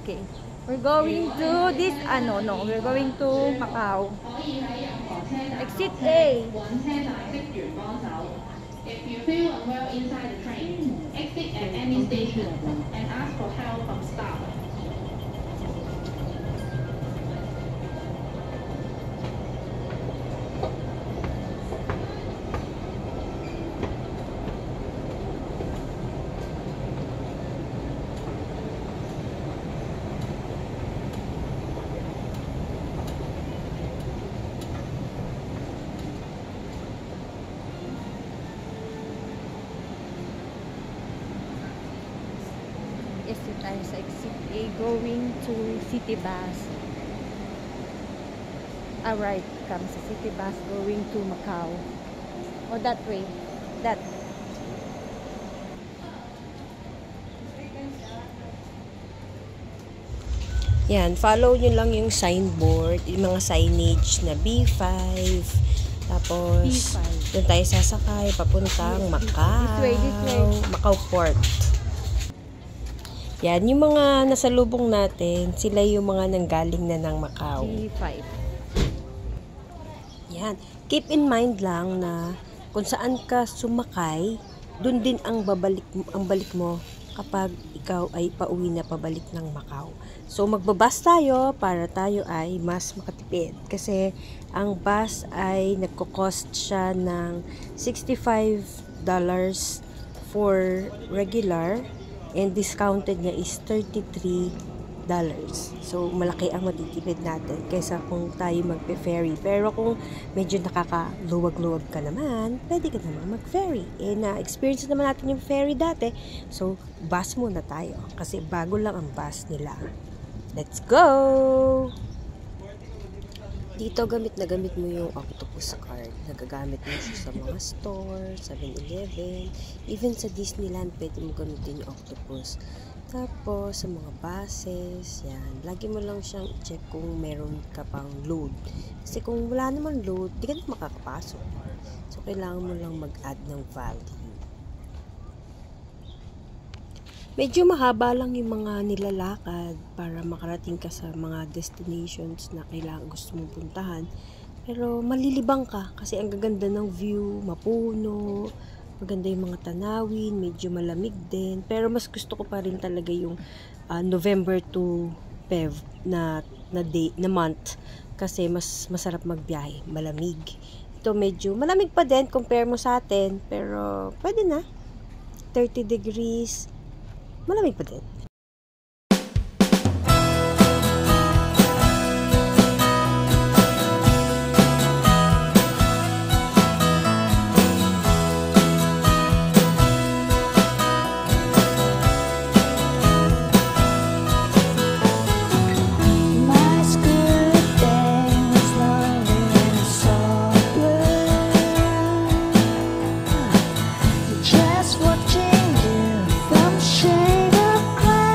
Okay. We're going to this, no, we're going to Macau. Exit A. If you feel unwell inside the train, exit at any station and ask for help from staff. Exit tayo sa exit A going to City Bus. Alright, come sa City Bus going to Macau. Oh, that way. That. Yan, follow nyo lang yung signboard, yung mga signage na B5. Tapos, B5. doon tayo sasakay, papuntang Macau. This way. Macau Port. Yan, yung mga nasalubong natin, sila yung mga nanggaling na ng Macau. B5. Yan. Keep in mind lang na kung saan ka sumakay, dun din ang balik mo kapag ikaw ay pauwi na pabalik ng Macau. So, magbabas tayo para tayo ay mas makatipid. Kasi, ang bus ay nagko-cost siya ng $65 for regular and discounted niya is $33. So, malaki ang matitipid natin kaysa kung tayo magpe-ferry. Pero kung medyo nakakaluwag-luwag ka naman, pwede ka naman mag-ferry. Eh, na-experience naman natin yung ferry dati. So, bus muna tayo. Kasi bago lang ang bus nila. Let's go! Dito, gamit na gamit mo yung Octopus card. Nagagamit mo siya sa mga store, 7-Eleven, even sa Disneyland, pwede mo gamitin yung Octopus. Tapos, sa mga buses, yan. Lagi mo lang siyang i-check kung meron ka pang load. Kasi kung wala naman load, di ka na makakapasok. So, kailangan mo lang mag-add ng value. Medyo mahaba lang yung mga nilalakad para makarating ka sa mga destinations na kailangan gusto mong puntahan. Pero malilibang ka kasi ang gaganda ng view, mapuno, maganda yung mga tanawin, medyo malamig din. Pero mas gusto ko pa rin talaga yung November to Feb na month kasi mas masarap magbiyahe, malamig. Ito medyo malamig pa din compare mo sa atin, pero pwede na. 30 degrees. Malamig pa din. Just watching you from shade of cloud.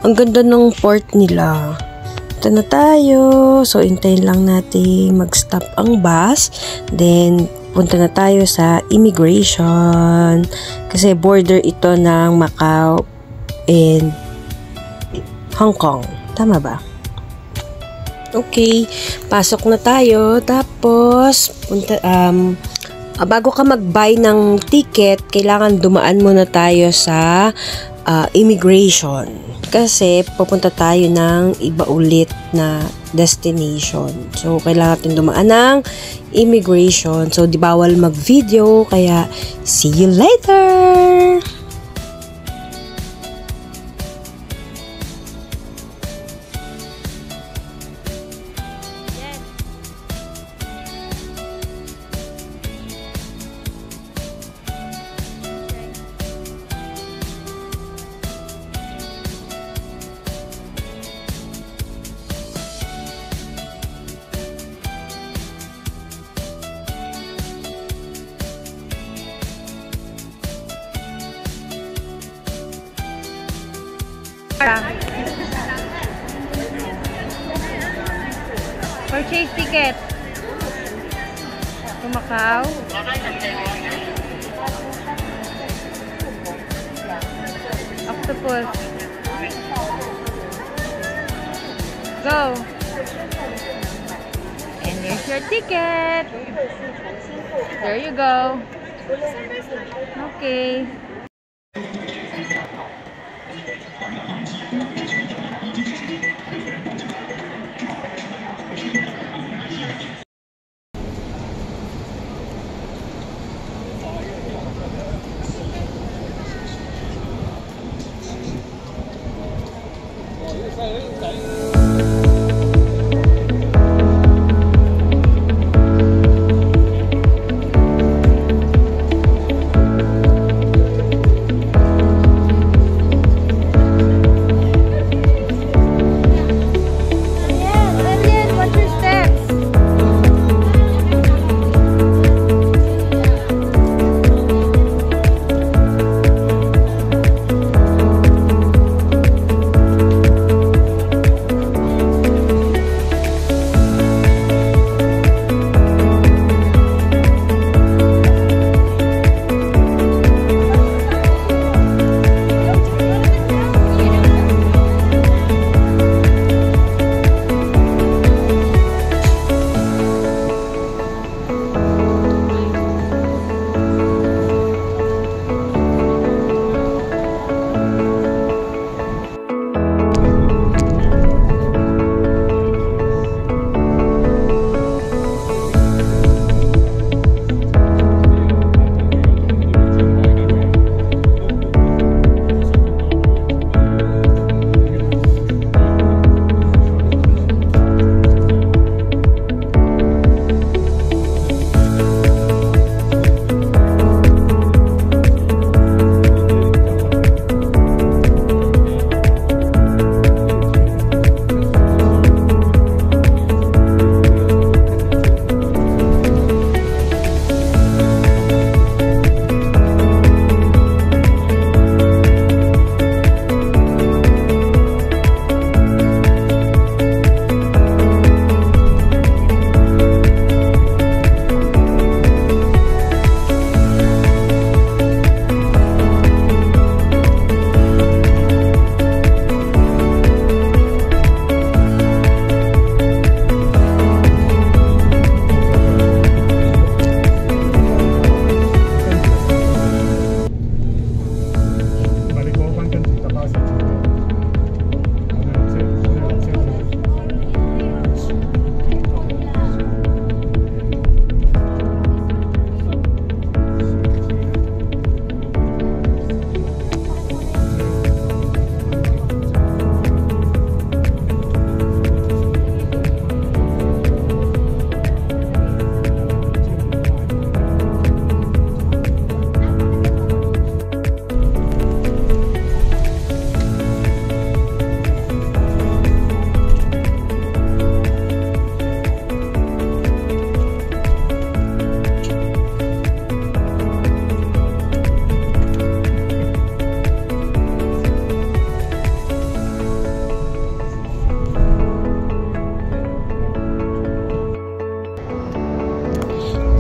Ang ganda ng port nila. Ito na tayo. So, hintayin lang natin mag-stop ang bus. Then, punta na tayo sa immigration. Kasi border ito ng Macau and Hong Kong. Tama ba? Okay. Pasok na tayo. Tapos, bago ka mag-buy ng ticket, kailangan dumaan muna tayo sa immigration. Kasi pupunta tayo ng iba ulit na destination. So, kailangan natin dumaan ng immigration. So, di bawal mag-video. Kaya, see you later! Purchase ticket to Macau. Octopus. Go. And here's your ticket. There you go. Okay.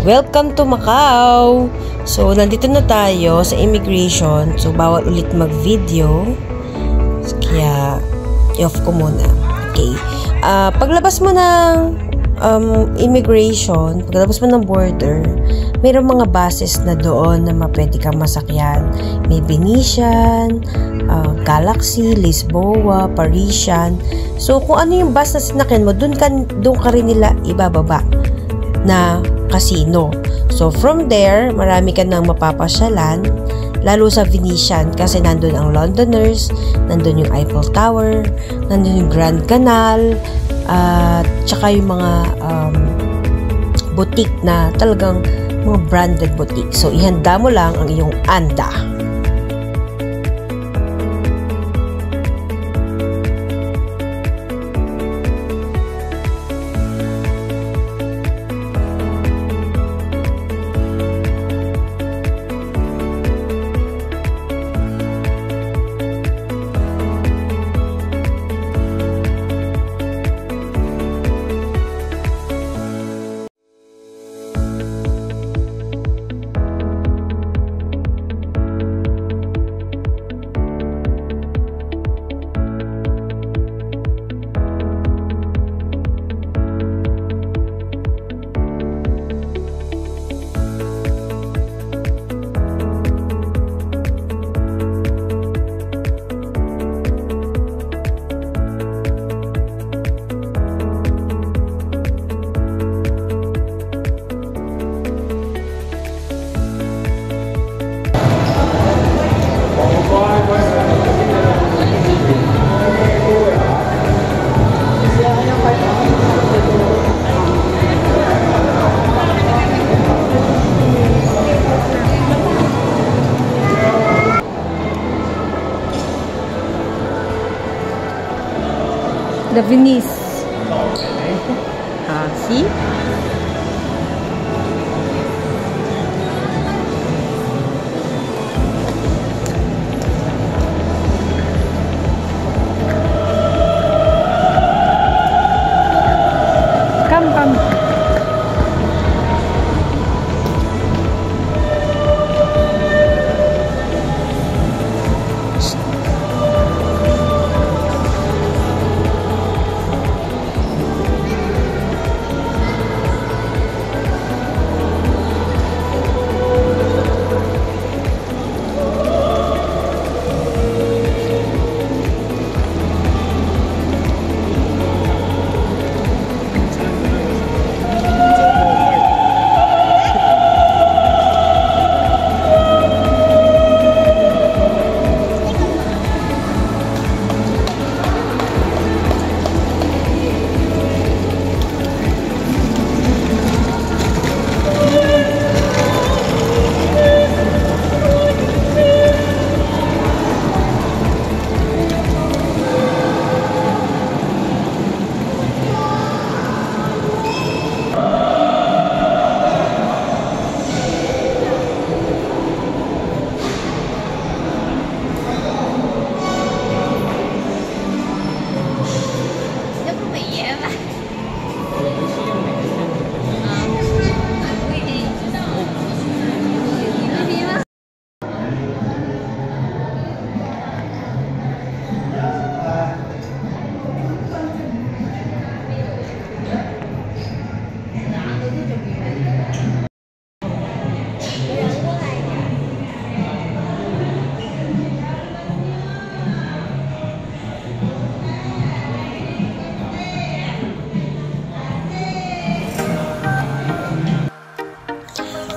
Welcome to Macau! So, nandito na tayo sa immigration. So, bawal ulit mag-video. Kaya, i-off ko muna. Okay. Paglabas mo ng immigration, paglabas mo ng border, mayroong mga buses na doon na mapwede kang masakyan. May Venetian, Galaxy, Lisboa, Parisian. So, kung ano yung bus na sinakyan mo, doon ka rin nila ibababa na casino. So, from there, marami ka nang mapapasyalan, lalo sa Venetian kasi nandun ang Londoners, nandun yung Eiffel Tower, nandun yung Grand Canal, at tsaka yung mga boutique na talagang mga branded boutique. So, ihanda mo lang ang iyong anda. The Venice. See? Come.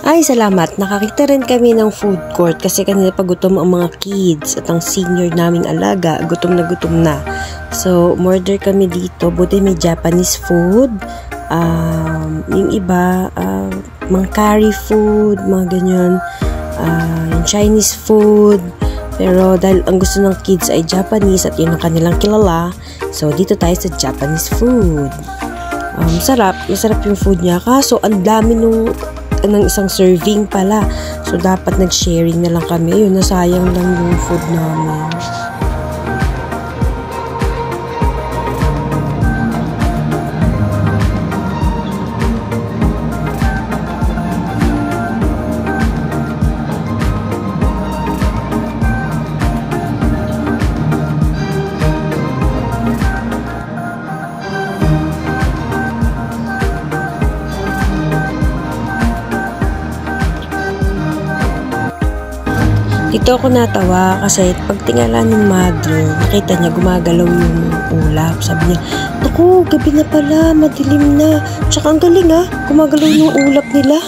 Ay, salamat. Nakakita rin kami ng food court kasi kanina pa gutom ang mga kids at ang senior naming alaga, gutom na. So, order kami dito. Buti may Japanese food. Yung iba, mga curry food, mga ganyan. Yung Chinese food. Pero dahil ang gusto ng kids ay Japanese at yun ang kanilang kilala, so dito tayo sa Japanese food. Masarap yung food niya. Kaso, ang dami ng isang serving pala. So, dapat nag-sharing na lang kami. Ayun, nasayang lang yung food namin. Dito ako natawa kasi pagtingala ng mother, nakita niya gumagalaw yung ulap. Sabi niya, naku, gabi na pala, madilim na. Tsaka ang galing gumagalaw yung ulap nila.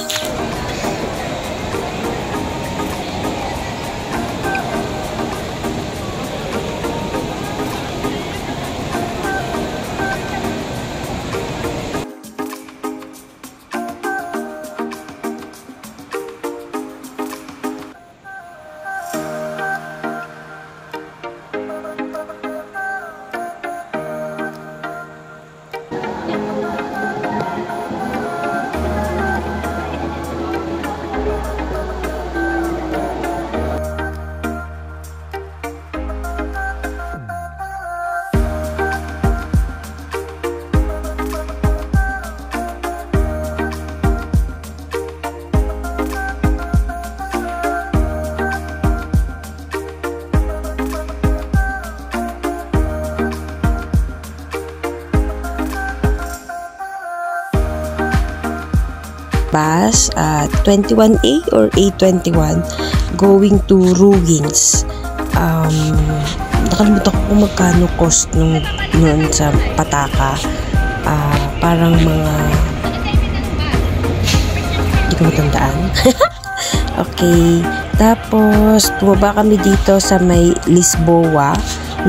Bus at 21A or A21 going to Ruins. Nakalimutan ko kung magkano cost noon sa Pataka. Parang mga hindi ko matandaan. Okay, tapos bumaba kami dito sa may Lisboa.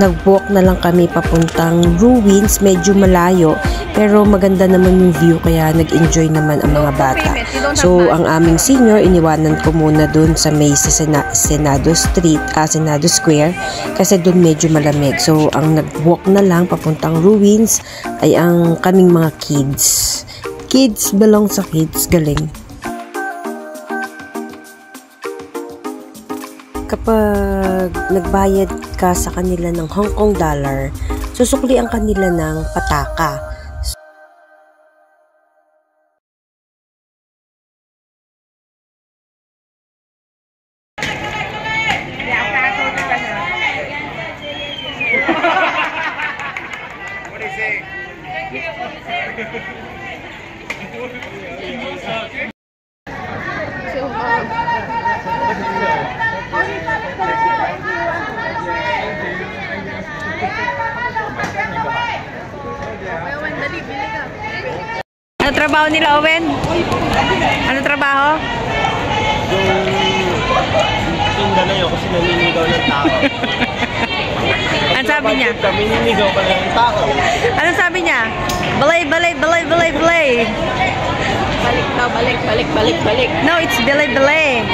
Nag-walk na lang kami papuntang Ruins, medyo malayo pero maganda naman yung view kaya nag-enjoy naman ang mga bata. So ang aming senior iniwanan ko muna dun sa may Senado Street, Senado Square kasi dun medyo malamig. So ang nag-walk na lang papuntang Ruins ay ang kaming mga kids. Kids belong sa kids, galing. Kapag nagbayad ka sa kanila ng Hong Kong dollar, susukli ang kanila ng pataka. Ano trabaho nila, Owen? Ano trabaho? Yung tinda na yun kasi naninigaw ng tao. Ano sabi niya? Naninigaw pa ng tao. Ano sabi niya? Balay, balay, balay, balay, balay. Balik daw, balik, balik, balik, balik. No, it's balay, balay.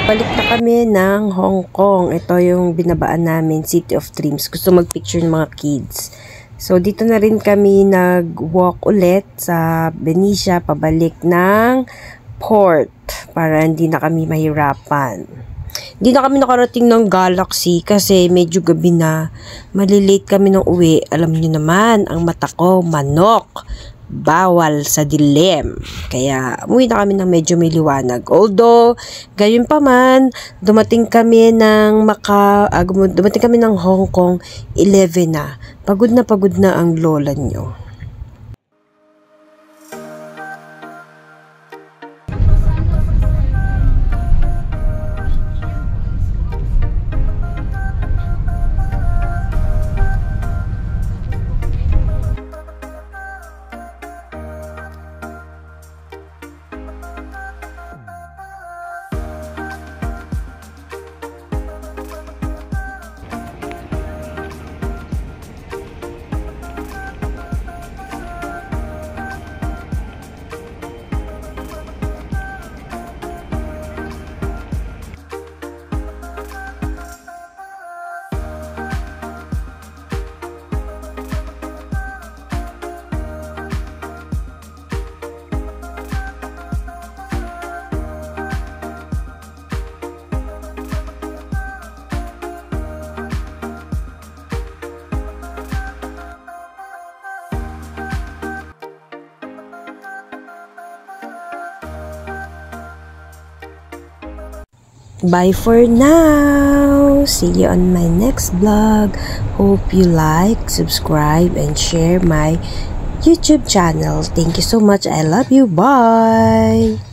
Balik na kami ng Hong Kong. Ito yung binabaan namin, City of Dreams. Gusto mag-picture ng mga kids. So, dito na rin kami nag-walk ulit sa Benicia, pabalik ng port para hindi na kami mahirapan. Hindi na kami nakarating ng Galaxy kasi medyo gabi na. Malilate kami ng uwi. Alam niyo naman, ang mata ko, manok. Bawal sa dilim. Kaya, umuwi na kami ng medyo may liwanag. Although, gayon pa man, dumating kami ng Hong Kong 11 na. Pagod na ang lola nyo. Bye for now. See you on my next vlog. Hope you like, subscribe, and share my YouTube channel. Thank you so much. I love you. Bye.